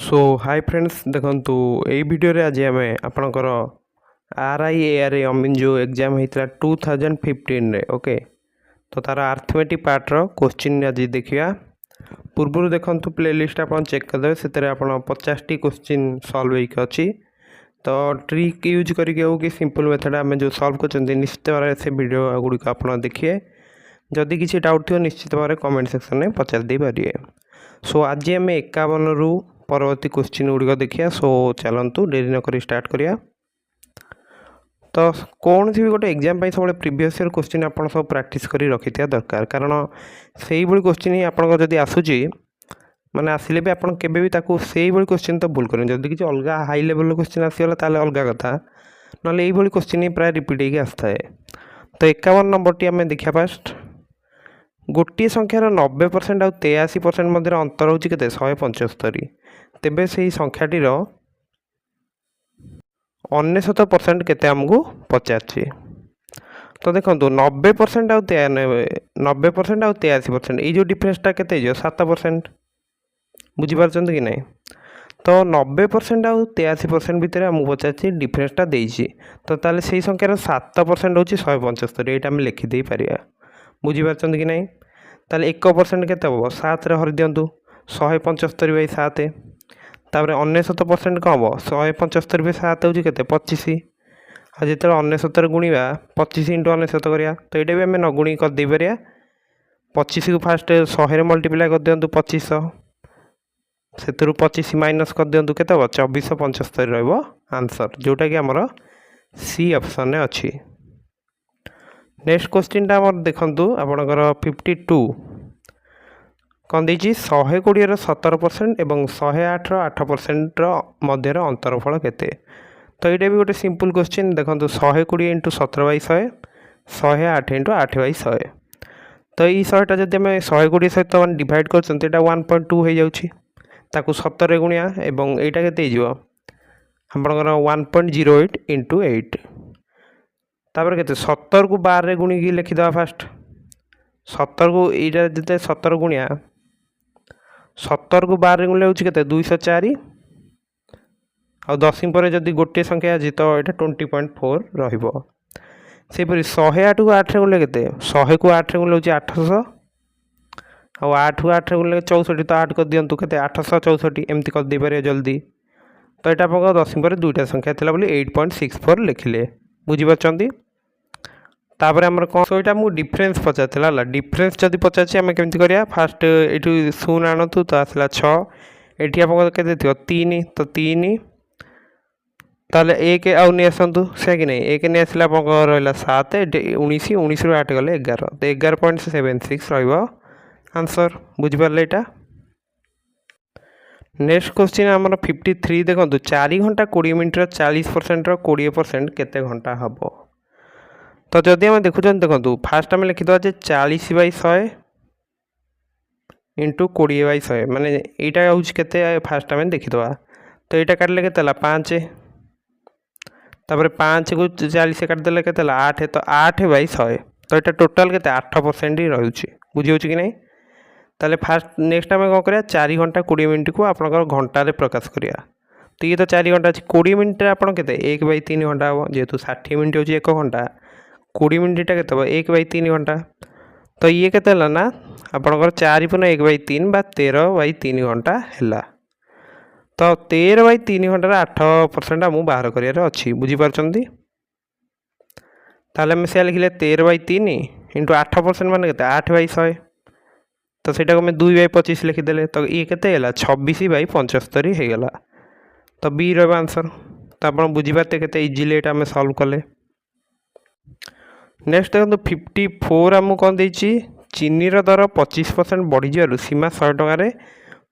सो hi friends देखंतु एई video रे आज आमे आपनकर RIARA अमीन जो एग्जाम हेतला 2015 रे ओके तो तार अर्थमेटिक पार्ट रो क्वेश्चन आज देखिया पूर्व देखंतु प्लेलिस्ट आपन चेक कर देबे सेतरे आपन 50 टी क्वेश्चन सॉल्व होइक अछि तो ट्रिक यूज करके हो कि सिंपल मेथड आमे जो सॉल्व करचंदी निश्चित भाव से वीडियो गुडी को आपन देखिए जदि किसी डाउट थियो निश्चित भाव कमेंट सेक्शन में पचार दे पारिए। सो आज आम 51 रु परवर्ती क्वेश्चन गुड़िक देखिए। सो चलतु डेरी नक स्टार्ट करिया। तो कौन सी भी गोटे एग्जाम सब प्रीवियस ईयर क्वेश्चन आप सब प्रैक्टिस कर रखी था दरकार कारण से ही क्वेश्चन ही आपड़ी आसूँ माने आसिले भी आपन केबे भी ताकू सेही भली क्वेश्चन तो भूल करें जदि किसी अलग हाई लेवल क्वेश्चन आसीगला ताले अलग कथा ना ये क्वेश्चन ही प्राय रिपीट होगी आसता है। तो 51 नंबर टी आम देखा फास्ट गोटे संख्यार 90% आउ 83% मध्य अंतर होची केते 175 तेबे से संख्याटीर 99% केते आमको पचार। तो देखो 90% आउ 90% आउ 83% ये जो डिफरेंसटा केते 7% बुझीपार कि नहीं। तो 90% आउ 83% भितर आमको पचार डिफरेंसटा देइछि तो ताले से संख्यार 7% होची 175 एटा हम लिखि दे पारिया बुझीपार कि नहीं। ताले 1% केते हम 7 रे हरि दियंतु 175 बाई 7 तापर 99% कम हम 175 बाई 7 होची केते 25 आ जिते 99 गुणिबा 25 × 99 करिया तो ये भी आम न गुणी कर दे पारिया 25 को फास्ट 100 रे मल्टीप्लाई कर दियंतु 2500 से 25 माइनस कर दियंतु केते हम 2475 रहइबो आंसर जोटा कि हमर सी ऑप्शन ने अछि। नेक्स्ट क्वेश्चन टा हमर देखंतु आपनकर 52 कौन देछि 120 रो 17% एवं 108 रो 8% रो मध्य रो अंतरफल केते। तो ये भी गोटे सिंपल क्वेश्चन देखंतु 120 × 17/100 108 × 8/100 तो ये 100टा जदि हम 120 सहित डिवाइड करछन एटा 1.2 हो जाउछि ताकू 17 गुणिया एवं एटा केते हिजो हमरकर 1.08 × 8 तापर केते 17 को 12 रे गुणी की लिखि दवा फास्ट 17 को एटा जते 17 गुणिया 17 को 12 रे गुणले होछि केते 204 आ 10 पर जदि गोटे संख्या अछि तो एटा 20.4 रहिबो। से परि 108 को 8 रे गुणले केते 100 को 8 रे गुणले होछि 800 आ 8 को 8 रे गुणले 64 तो 8 कर दियंतु केते 864 एमति कर दे पारे जल्दी तो एटा आपन 10 पर दुईटा संख्या थिला बोली 8.64 लिखिले बुझी पाछंती। तापर हमर कोन सो एटा मु डिफरेंस पचाथिला हला डिफरेंस जदि पचाछि हम केमति करिया फास्ट एटू शून्य आनतु तो आसला 6 एठी आपन केते थियो 3 तो 3 ताले 1 आउ नै आसंतु से कि नहीं 1 नै आसला आपन रहला 7 19 19 रो 8 गले 11 तो 11.76 रहइबो आंसर बुझि पारले एटा। नेक्स्ट क्वेश्चन हमर 53 देखंतु 4 घंटा 20 मिनिट रो 40% रो 20% केते घंटा हबो। तो जदि हम देखुछन देखंतु फास्ट हम लिखि दवा जे 40/100 × 20/100 माने एटा होउछ केते फास्ट हम देखि दवा तो एटा काटले केते ला 5 तापर 5 को 40 काट देले केते ला 8 तो 8/100 तो एटा टोटल केते 8% ही रहउछ बुझि होछ कि नहीं। ताले फास्ट नेक्स्ट हम कोन करिया 4 घंटा 20 मिनिट को आपनकर घंटा रे प्रकाश करिया तो ये तो 4 घंटा अछि 20 मिनिट रे आपन केते 1/3 घंटा हो जेतु 60 मिनिट होछि 1 घंटा 20 मिनिट टा केते 1/3 घंटा तो ये केते ला ना आपनकर 4 * 1/3 बा 13/3 घंटा हैला तो 13/3 घंटा 8% हम बाहर करिया रे अछि बुझि पारछंती। ताले हम से लिखले 13/3 * 8% माने केते 8/100 तो सेटा को मैं 2/25 लिखि देले तो ये केते हैला 26/75 हे गेला तो बी रो आंसर तो आपण बुझि पाते केते इजीली एटा हम सॉल्व कले। नेक्स्ट देखो 54 आम कौन देछि चीनी दर 25% बढ़ी जारु सीमा 100 टंका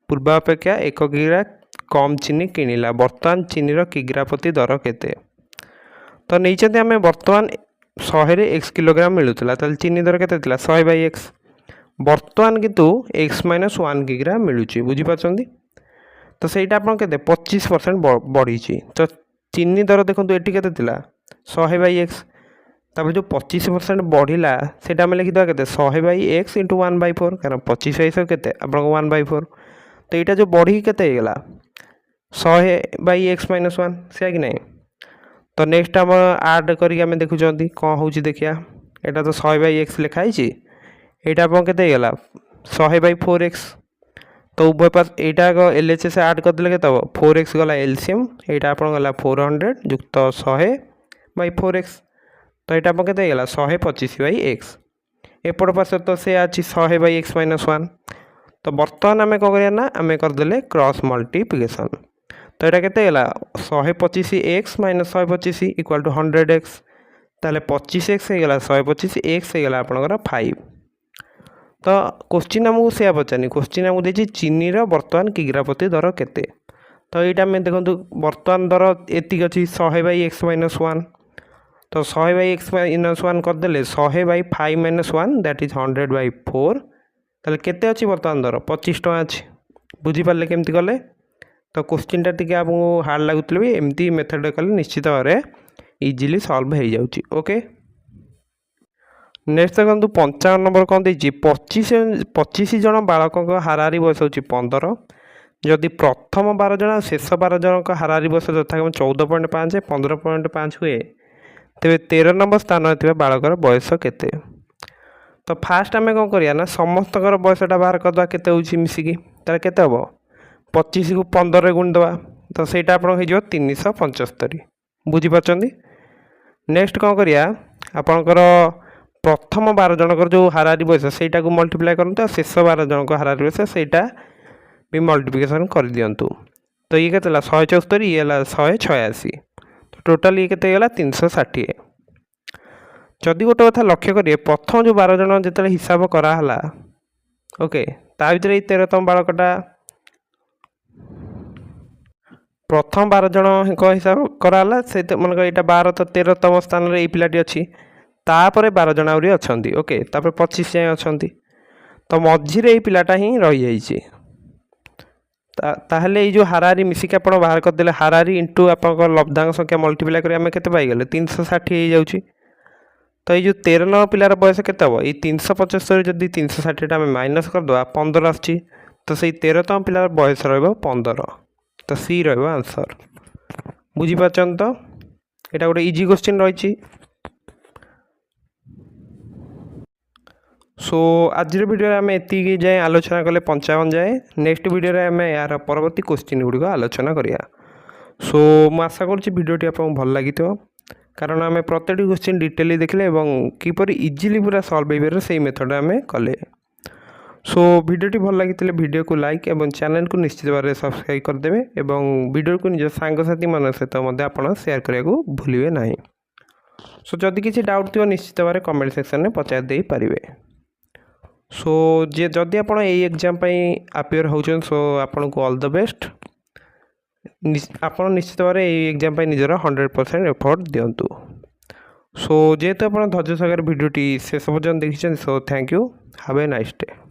पूर्व अपेक्षा 1 किग्रा कम चीनी किनिला वर्तमान चीनी किग्रा प्रति दर केते। तो नहीं आम वर्तमान 100 रे x किलोग्राम मिलूला ताल चीनी दर केते 100/x वर्तमान किंतु x - 1 किग्रा मिलूची बुझी पाछंती तो सेटा आपन केते 25% बढ़ी तो चीनी दर देखंतु एटी केते थिला 100/x तापर जो 25% बढ़िला सेटा हम लिखि दवा केते 100/x × 1/4 कारण 25/100 केते आपन 1/4 तो एटा जो बढ़ी केते हेगला 100/x-1 से कि नहीं। तो नेक्स्ट आम आड करके आम देखुं कौन हो देखिया यहाँ तो 100/x लिखाई यहाँ आप के 100/4x। तो उभय पास यहाँ LHS आड करदे के 4x गला एलसीएम यहाँ आप गला 400 युक्त 100/4x। तो यहाँ आप के 125/x। एपट पास तो से अच्छी 100/x-1। तो बर्तमान आम कौन करा ना आम करदे क्रॉस मल्टीप्लिकेशन। तो यहाँ के 125x - 125 = 100x। ताले 25x हो गला 125 x हो गला आपनकर 5। तो क्वेश्चन आमको से पचानी क्वेश्चन आमको देछि चीनी बर्तमान किग्रा प्रति दर केते। तो यहाँ आम देखो बर्तमान दर एतिक अच्छी 100/x-1। तो 100/x-1 करदे 100/5 - 1 दैट इज 100/4। ताले केते अच्छी बर्तमान दर 25 टଙ୍କା अच्छी। बुझीपारे केमती कले। तो क्वेश्चन टी आपको हार्ड लगुले भी एमती मेथड कले निश्चित भाव में इजिली सॉल्व हो जाऊँगी। ओके नेक्स्ट देखो 55 नंबर कौन देती 25 जन बालकों हाराहारी बयस हो 15। जदि प्रथम 12 जन शेष 12 जन हाराहारी बयस यथाक्रम 14.5 15.5 हुए तेरे 13 नंबर स्थान में बालकर बयस केते। तो फास्ट आम कौन करिया ना समस्त बयसटा बाहर करदे के मिसिकी तार के 25 को 15 गुण दवा। तो सहीटा आप 375 बुझीपार। नेक्स्ट कौन करिया आपणकर प्रथम 12 जनकर जो हाराहारी बयस से मल्टीप्लाई करते शेष 12 जन हाराहारी बयस से भी मल्टीप्लिकेशन कर दिंतु। तो ये के 174 ये 186। तो टोटाल ये के 360। जदि गोटे कथा लक्ष्य करिए प्रथम जो 12 जन जो हिसाब कराला ओके ता भर 13तम बालकटा प्रथम 12 जन हिसाब कराला से मन यहाँ 12 तो 13तम स्थान में ये पिलाटी अच्छी तापर 12 जन आहरी अच्छा ओके तापर 25 जाए अच्छा। तो मझीरे ये पिलाटा ही रही जाइए। ताहले ये जो हाराहारी मिसिक आप बाहर करदे हाराहारी इंटू आप लब्धांग संख्या मल्टीप्लाई कर आम के 360 हो जाऊँगी। तो ये जो 13 नंबर पिलार बयस के 375 जदि 360 आम माइनस करदे 15 आसी। तो से 13तम पिलार बयस र15। तो सी रहा आंसर। बुझीपार तो यहाँ गोटे इजी क्वेश्चन रही। सो आज वीडियो आम एति जाए आलोचना कले 55 जाए। नेक्स्ट वीडियो आम यार परवर्ती क्वेश्चन गुड़िक आलोचना करिया। सो मु आशा करुँची वीडियोटी आपको भल लगी कारण आम प्रत्येक क्वेश्चन डिटेली देखले किपर इजिली पूरा सॉल्व हो से मेथड आम कले। सो वीडियोटी भल लगी वीडियो को लाइक एवं चैनल को निश्चित भाव में सब्सक्राइब करदेवे एवं वीडियो को निज सांगसाथी मान सहित आप शेयर करने को भूलिए ना। सो जदि किसी डाउट थी निश्चित भाव में कमेंट सेक्शन में पचार दे पारे। सो जे जदि आप एग्जाम अपियर होचन सो आपन को ऑल द बेस्ट। आप निश्चित भाव में एग्जाम निजर 100% एफर्ट दिंतु। सो जेहेतु आप धैर्य सहकार वीडियोटी शेष पर्यटन देखी so thank you have a nice day.